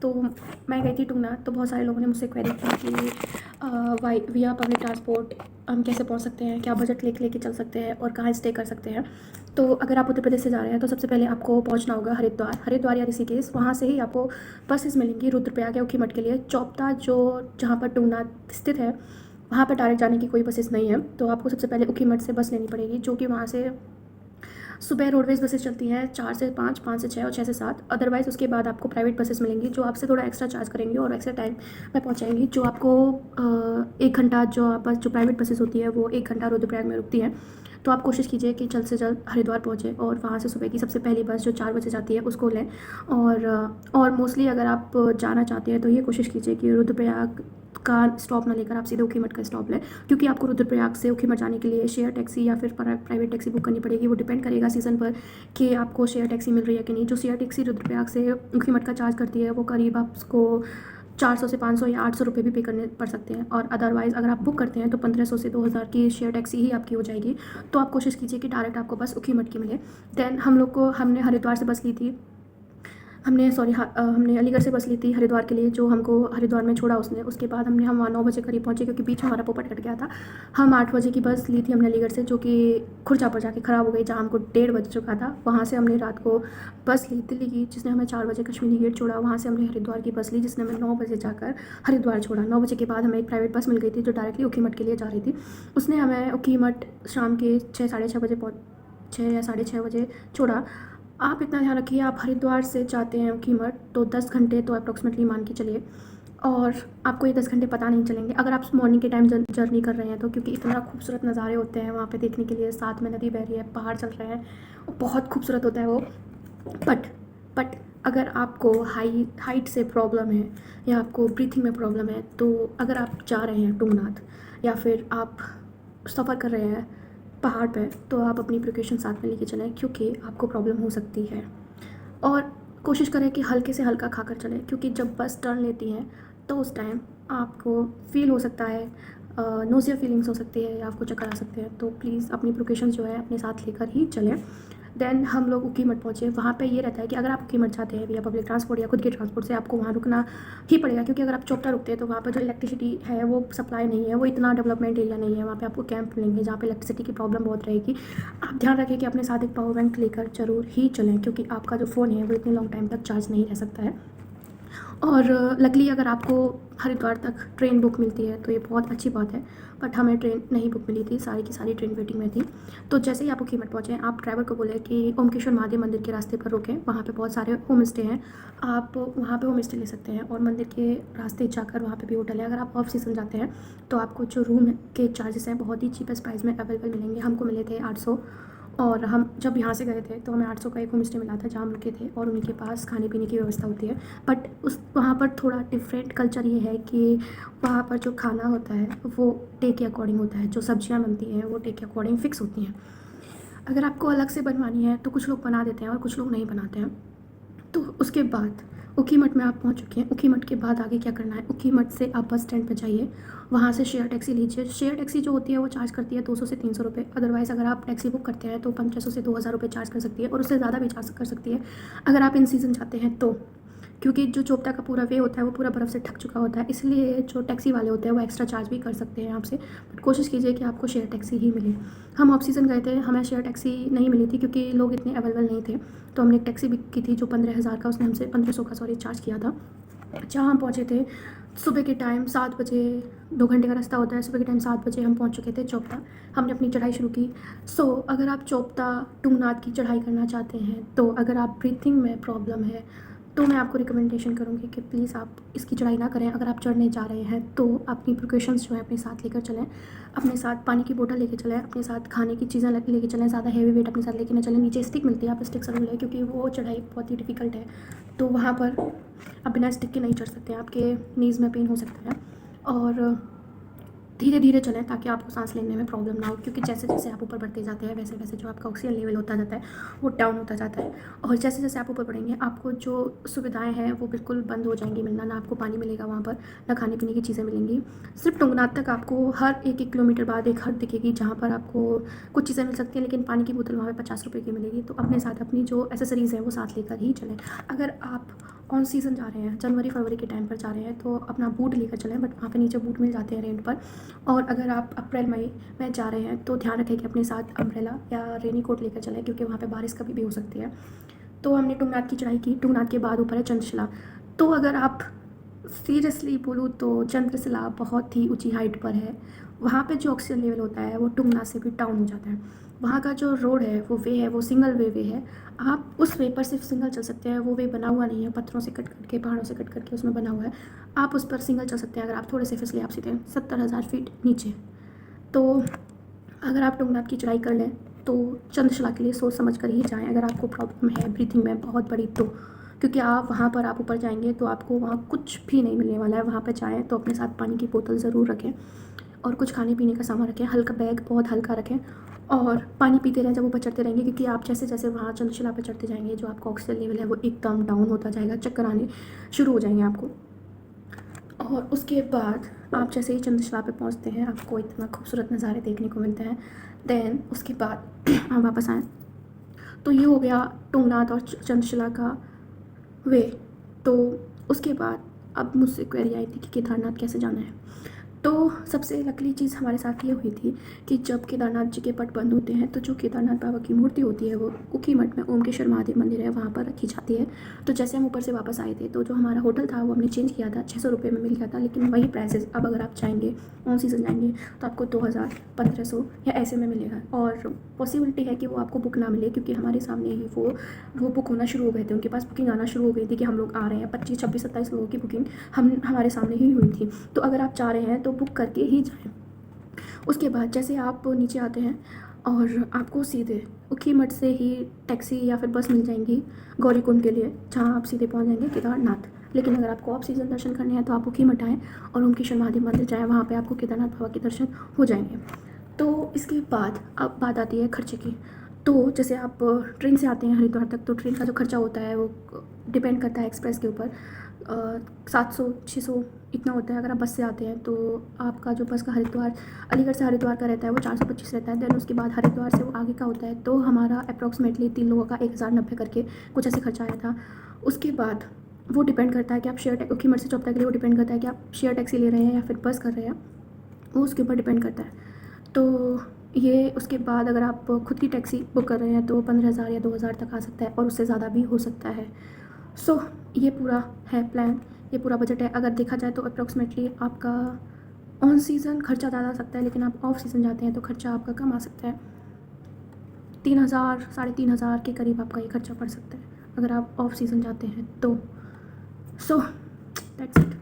तो मैं गई थी टूंगनाथ, तो बहुत सारे लोगों ने मुझसे क्वेरी की कि विया पब्लिक ट्रांसपोर्ट हम कैसे पहुंच सकते हैं, क्या बजट लेके चल सकते हैं और कहाँ स्टे कर सकते हैं। तो अगर आप उत्तर प्रदेश से जा रहे हैं तो सबसे पहले आपको पहुंचना होगा हरिद्वार या ऋषिकेश। वहाँ से ही आपको बसेस मिलेंगी रुद्रप्रयाग या ऊखीमठ के लिए। चौपता जो जहाँ पर टूंगनाथ स्थित है वहाँ पर डायरेक्ट जाने की कोई बसेस नहीं है, तो आपको सबसे पहले ऊखीमठ से बस लेनी पड़ेगी, जो कि वहाँ से सुबह रोडवेज बसेस चलती हैं 4 से 5, 5 से 6 और 6 से 7। अदरवाइज़ उसके बाद आपको प्राइवेट बसेस मिलेंगी जो आपसे थोड़ा एक्स्ट्रा चार्ज करेंगी और एक्स्ट्रा टाइम में पहुंचाएंगी। जो आपको 1 घंटा जो प्राइवेट बसेस होती है वो 1 घंटा रुद्रप्रयाग में रुकती हैं। तो आप कोशिश कीजिए कि जल्द से जल्द हरिद्वार पहुँचे और वहाँ से सुबह की सबसे पहली बस जो 4 बजे जाती है उसको लें। और मोस्टली अगर आप जाना चाहते हैं तो ये कोशिश कीजिए कि रुद्रप्रयाग का स्टॉप ना लेकर आप सीधे ऊखीमठ का स्टॉप लें, क्योंकि आपको रुद्रप्रयाग से ऊखीमठ जाने के लिए शेयर टैक्सी या फिर प्राइवेट टैक्सी बुक करनी पड़ेगी। वो डिपेंड करेगा सीज़न पर कि आपको शेयर टैक्सी मिल रही है कि नहीं। जो शेयर टैक्सी रुद्रप्रयाग से ऊखीमठ का चार्ज करती है वो करीब आपको 400 से 500 या 800 रुपये भी पे करने पड़ सकते हैं। और अदरवाइज़ अगर आप बुक करते हैं तो 1500 से 2000 की शेयर टैक्सी ही आपकी हो जाएगी। तो आप कोशिश कीजिए कि डायरेक्ट आपको बस ऊखीमठ की मिले। देन हमने हरिद्वार से बस ली थी, हमने अलीगढ़ से बस ली थी हरिद्वार के लिए, जो हमको हरिद्वार में छोड़ा उसने। उसके बाद हम वहाँ 9 बजे करीब पहुँचे, क्योंकि बीच में हमारा पोपट कट गया था। हम 8 बजे की बस ली थी हमने अलीगढ़ से, जो कि खुर्जा पर जाके ख़राब हो गई, जहाँ हमको 1:30 बज चुका था। वहाँ से हमने रात को बस ली दिल्ली की, जिसने हमें 4 बजे कश्मीरी गेट छोड़ा। वहाँ से हमने हरिद्वार की बस ली, जिसने हमें 9 बजे जाकर हरिद्वार छोड़ा। 9 बजे के बाद हमें एक प्राइवेट बस मिल गई थी जो डायरेक्टली ऊखीमठ के लिए जा रही थी। उसने हमें ऊखीमठ शाम के 6 साढ़े 6 बजे 6 या साढ़े 6 बजे छोड़ा। आप इतना ध्यान रखिए, आप हरिद्वार से जाते हैं ऊखीमठ तो 10 घंटे तो अप्रॉक्सीमेटली मान के चलिए, और आपको ये 10 घंटे पता नहीं चलेंगे अगर आप मॉर्निंग के टाइम जर्नी कर रहे हैं तो, क्योंकि इतना खूबसूरत नज़ारे होते हैं वहाँ पे देखने के लिए। साथ में नदी बह रही है, पहाड़ चल रहे हैं, बहुत खूबसूरत होता है वो। बट अगर आपको हाइट से प्रॉब्लम है या आपको ब्रीथिंग में प्रॉब्लम है, तो अगर आप जा रहे हैं टुंगनाथ या फिर आप सफ़र कर रहे हैं पहाड़ पे, तो आप अपनी प्रिकॉशन साथ में लेके चलें, क्योंकि आपको प्रॉब्लम हो सकती है। और कोशिश करें कि हल्के से हल्का खाकर चलें, क्योंकि जब बस टर्न लेती है तो उस टाइम आपको फील हो सकता है, नोज़िया फीलिंग्स हो सकती है या आपको चक्कर आ सकते हैं। तो प्लीज़ अपनी प्रिकॉशंस जो है अपने साथ लेकर ही चलें। देन हम लोग ऊखीमठ पहुँचे। वहाँ पे ये रहता है कि अगर आप ऊखीमठ जाते हैं या पब्लिक ट्रांसपोर्ट या खुद के ट्रांसपोर्ट से, आपको वहाँ रुकना ही पड़ेगा, क्योंकि अगर आप चौपटा रुकते हैं तो वहाँ पर जो इलेक्ट्रिसिटी है वो सप्लाई नहीं है, वो इतना डेवलपमेंट एरिया नहीं है। वहाँ पे आपको कैंप मिलेंगे जहाँ पे इलेक्ट्रिसिटी की प्रॉब्लम बहुत रहेगी। आप ध्यान रखें कि अपने साथ एक पावर बैंक लेकर ज़रूर ही चलें, क्योंकि आपका जो फ़ोन है वो इतने लॉन्ग टाइम तक चार्ज नहीं रह सकता है। और लकली अगर आपको हरिद्वार तक ट्रेन बुक मिलती है तो ये बहुत अच्छी बात है, बट हमें ट्रेन नहीं बुक मिली थी, सारी की सारी ट्रेन वेटिंग में थी। तो जैसे ही आप ऊखीमठ पहुँचे, आप ड्राइवर को बोले कि ओमकेश्वर महादेव मंदिर के रास्ते पर रोकें, वहाँ पे बहुत सारे होम स्टे हैं, आप वहाँ पे होम स्टे ले सकते हैं। और मंदिर के रास्ते जाकर वहाँ पे भी होटल है। अगर आप ऑफ सीज़न जाते हैं तो आपको जो रूम के चार्जेस हैं बहुत ही चीपेस्ट प्राइस में अवेलेबल मिलेंगे। हमको मिले थे 800, और हम जब यहाँ से गए थे तो हमें 800 का एक होम स्टे मिला था जहाँ हम रुके थे, और उनके पास खाने पीने की व्यवस्था होती है। बट वहाँ पर थोड़ा डिफरेंट कल्चर ये है कि वहाँ पर जो खाना होता है वो डे के अकॉर्डिंग होता है। जो सब्जियाँ बनती हैं वो डे के अकॉर्डिंग फ़िक्स होती हैं। अगर आपको अलग से बनवानी है तो कुछ लोग बना देते हैं और कुछ लोग नहीं बनाते हैं। तो उसके बाद ऊखीमठ में आप पहुंच चुके हैं। ऊखीमठ के बाद आगे क्या करना है, ऊखीमठ से आप बस स्टैंड पे जाइए, वहाँ से शेयर टैक्सी लीजिए। शेयर टैक्सी जो होती है वो चार्ज करती है 200 से 300 रुपये। अदरवाइज़ अगर आप टैक्सी बुक करते हैं तो 1500 से 2000 रुपये चार्ज कर सकती है, और उससे ज़्यादा भी चार्ज कर सकती है अगर आप इन सीज़न जाते हैं तो, क्योंकि जो चोपता का पूरा वे होता है वो पूरा बर्फ़ से ढक चुका होता है। इसलिए जो टैक्सी वाले होते हैं वो एक्स्ट्रा चार्ज भी कर सकते हैं आपसे, बट कोशिश कीजिए कि आपको शेयर टैक्सी ही मिले। हम ऑफ सीज़न गए थे, हमें शेयर टैक्सी नहीं मिली थी क्योंकि लोग इतने अवेलेबल नहीं थे। तो हमने एक टैक्सी बुक की थी जो 15,000 का, उसने हमसे 1500 का चार्ज किया था। जहाँ हम पहुँचे थे सुबह के टाइम 7 बजे, 2 घंटे का रास्ता होता है। सुबह के टाइम 7 बजे हम पहुँच चुके थे चोपता। हमने अपनी चढ़ाई शुरू की। अगर आप चोपता टुंगनाथ की चढ़ाई करना चाहते हैं, तो अगर आप ब्रीथिंग में प्रॉब्लम है तो मैं आपको रिकमेंडेशन करूँगी कि प्लीज़ आप इसकी चढ़ाई ना करें। अगर आप चढ़ने जा रहे हैं तो अपनी प्रिकॉशंस जो है अपने साथ लेकर चलें। अपने साथ पानी की बोतल लेके चलें, अपने साथ खाने की चीज़ें लेके चलें, ज़्यादा हैवी वेट अपने साथ लेके ना चलें। नीचे स्टिक मिलती है, आप स्टिक ज़रूर लें, क्योंकि वो चढ़ाई बहुत ही डिफ़िकल्ट है। तो वहाँ पर आप बिना स्टिक के नहीं चढ़ सकते, आपके नीज़ में पेन हो सकता है। और धीरे धीरे चलें ताकि आपको सांस लेने में प्रॉब्लम ना हो, क्योंकि जैसे जैसे आप ऊपर बढ़ते जाते हैं वैसे वैसे जो आपका ऑक्सीजन लेवल होता जाता है वो डाउन होता जाता है। और जैसे जैसे आप ऊपर बढ़ेंगे आपको जो सुविधाएं हैं वो बिल्कुल बंद हो जाएंगी मिलना। ना आपको पानी मिलेगा वहाँ पर, ना खाने पीने की चीज़ें मिलेंगी। सिर्फ टुंगनाथ तक आपको हर 1-1 किलोमीटर बाद एक हट दिखेगी जहाँ पर आपको कुछ चीज़ें मिल सकती हैं, लेकिन पानी की बोतल वहाँ पर 50 रुपये की मिलेगी। तो अपने साथ अपनी जो एसेसरीज़ हैं वो साथ लेकर ही चलें। अगर आप ऑन सीज़न जा रहे हैं, जनवरी फरवरी के टाइम पर जा रहे हैं, तो अपना बूट लेकर चलें, बट वहाँ पे नीचे बूट मिल जाते हैं रेंट पर। और अगर आप अप्रैल मई में जा रहे हैं तो ध्यान रखें कि अपने साथ अम्ब्रेला या रेनी कोट लेकर चलें, क्योंकि वहाँ पे बारिश कभी भी हो सकती है। तो हमने टुंगनाथ की चढ़ाई की। टुंगनाथ के बाद ऊपर है चंद्रशिला। तो अगर आप सीरियसली बोलूँ तो चंद्रशिला बहुत ही ऊंची हाइट पर है। वहाँ पे जो ऑक्सीजन लेवल होता है वो टुंगनाथ से भी डाउन हो जाता है। वहाँ का जो रोड है वो वे है, वो सिंगल वे है। आप उस वे पर सिर्फ सिंगल चल सकते हैं। वो वे बना हुआ नहीं है, पत्थरों से कट कट के, पहाड़ों से कट कट के उसमें बना हुआ है। आप उस पर सिंगल चल सकते हैं अगर आप थोड़े से फिसले, आप सीधे 70,000 फीट नीचे। तो अगर आप टुंगनाथ की चढ़ाई कर लें तो चंद्रशिला के लिए सोच समझ कर ही जाएं। अगर आपको प्रॉब्लम है ब्रीथिंग में बहुत बड़ी तो, क्योंकि आप वहाँ पर आप ऊपर जाएंगे तो आपको वहाँ कुछ भी नहीं मिलने वाला है। वहाँ पर जाएँ तो अपने साथ पानी की बोतल ज़रूर रखें और कुछ खाने पीने का सामान रखें। हल्का बैग बहुत हल्का रखें और पानी पीते रहें जब ऊपर चढ़ते रहेंगे, क्योंकि आप जैसे जैसे वहाँ चंद्रशिला पर चढ़ते जाएंगे जो आपका ऑक्सीजन लेवल है वो एकदम डाउन होता जाएगा, चक्कर आने शुरू हो जाएंगे आपको। और उसके बाद आप जैसे ही चंद्रशिला पे पहुंचते हैं आपको इतना खूबसूरत नज़ारे देखने को मिलते हैं। देन उसके बाद हम वापस आएँ तो ये हो गया टुंगनाथ और चंद्रशिला का वे। तो उसके बाद अब मुझसे क्वेरी आई थी कि केदारनाथ कैसे जाना है। तो सबसे लकीली चीज़ हमारे साथ ये हुई थी कि जब केदारनाथ जी के पट बंद होते हैं तो जो केदारनाथ बाबा की मूर्ति होती है वो उखी मठ में ओमकेश्वर महादेव मंदिर है वहाँ पर रखी जाती है। तो जैसे हम ऊपर से वापस आए थे तो जो हमारा होटल था वो हमने चेंज किया था, 600 रुपये में मिल गया था, लेकिन वही प्राइसेस अब अगर आप जाएंगे ऑन सीज़न जाएंगे तो आपको 2000 1500 या ऐसे में मिलेगा। और पॉसिबिलिटी है कि वो आपको बुक ना मिले, क्योंकि हमारे सामने ही वो बुक होना शुरू हो गए थे, उनके पास बुकिंग आना शुरू हो गई थी कि हम लोग आ रहे हैं। 25 26 27 लोगों की बुकिंग हमारे सामने ही हुई थी। तो अगर आप चाह रहे हैं तो बुक करके ही जाएं। उसके बाद जैसे आप नीचे आते हैं और आपको सीधे उखीमठ से ही टैक्सी या फिर बस मिल जाएंगी गौरीकुंड के लिए, जहाँ आप सीधे पहुँच जाएंगे केदारनाथ। लेकिन अगर आपको ऑफ सीज़न दर्शन करने हैं तो आप उखीमठ आएँ और ओमकेश्वर महादेव मंदिर जाएँ, वहाँ पे आपको केदारनाथ बाबा के दर्शन हो जाएंगे। तो इसके बाद अब बात आती है खर्चे की। तो जैसे आप ट्रेन से आते हैं हरिद्वार तक तो ट्रेन का जो खर्चा होता है वो डिपेंड करता है एक्सप्रेस के ऊपर। 700-600 इतना होता है। अगर आप बस से आते हैं तो आपका जो बस का हरिद्वार, अलीगढ़ से हरिद्वार का रहता है वो 425 रहता है। देन उसके बाद हरिद्वार से वो आगे का होता है तो हमारा अप्रॉक्सीमेटली 3 लोगों का 1090 करके कुछ ऐसे खर्चा आया था। उसके बाद वो डिपेंड करता है कि आप शेयर उखीमठ से चौपटा के लिए वो डिपेंड करता है कि आप शेयर टैक्सी ले रहे हैं या फिर बस कर रहे हैं, वो उसके ऊपर डिपेंड करता है। तो ये उसके बाद अगर आप खुद की टैक्सी बुक कर रहे हैं तो 15,000 या 2,000 तक आ सकता है और उससे ज़्यादा भी हो सकता है। सो ये पूरा है प्लान, ये पूरा बजट है। अगर देखा जाए तो अप्रॉक्सीमेटली आपका ऑन सीज़न खर्चा ज़्यादा आ सकता है, लेकिन आप ऑफ सीज़न जाते हैं तो खर्चा आपका कम आ सकता है। 3,000 3,500 के करीब आपका ये खर्चा पड़ सकता है अगर आप ऑफ सीज़न जाते हैं तो। So that's it.